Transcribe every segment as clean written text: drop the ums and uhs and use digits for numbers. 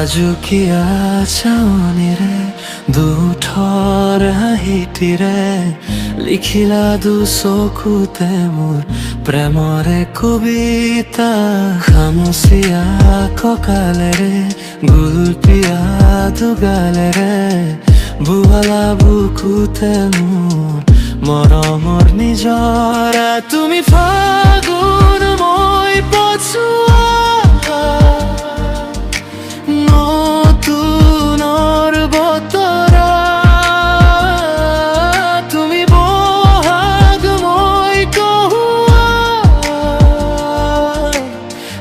লাজুকীয়া চাৱনিৰে দুঠৰ হাঁহিটিৰে লিখিলা দুচকুতে মোৰ প্ৰেমৰে কবিতা। খামুচিয়া কঁকালেৰে গুলপীয়া দুগালেৰে বোৱালা বুকুতে মোৰ মৰমৰ নিজৰা। তুমি ফাগুন মই পছুৱা নতুনৰ বতৰা। তুমি বহাগ মই কহুৱা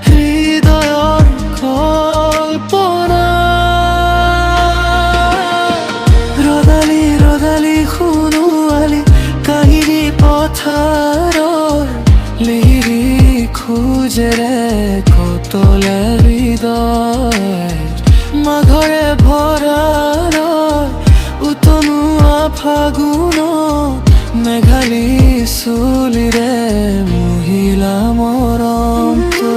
হৃদয়ৰ কল্পনা। ৰদালি ৰদালি সোণোৱালী কাহিনী পথাৰৰ লিহিৰি খোজেৰে কতলে হৃদয়। মাঘৰে ভৰাৰ উতনুৱা ফাগুন মেঘালী চুলিৰে মহিলা মৰমটো।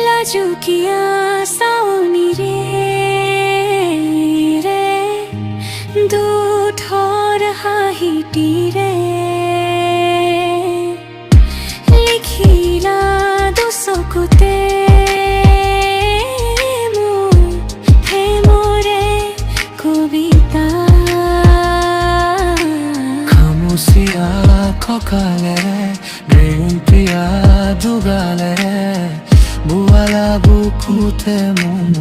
লাজুকীয়া চাৱনিৰে দুঠৰ হাঁহিটিৰে লিখিলা দুচকুতে মোৰ প্ৰেমৰে কবিতা। খামুচিয়া কঁকালেৰে গুলপীয়া দুগালেৰে বোৱালা বুকুতে মোৰ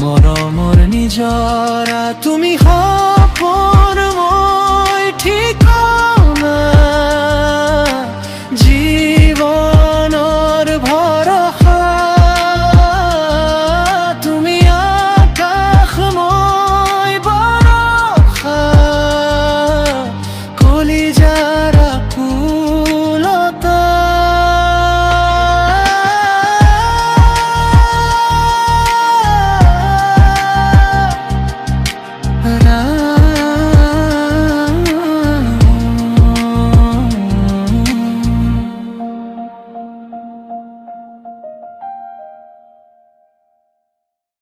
মৰমৰ নিজৰা। তুমি সপোন মই ঠিকনা জীৱনৰ ভৰসা। তুমি আকাশ মই বৰষা কলিজা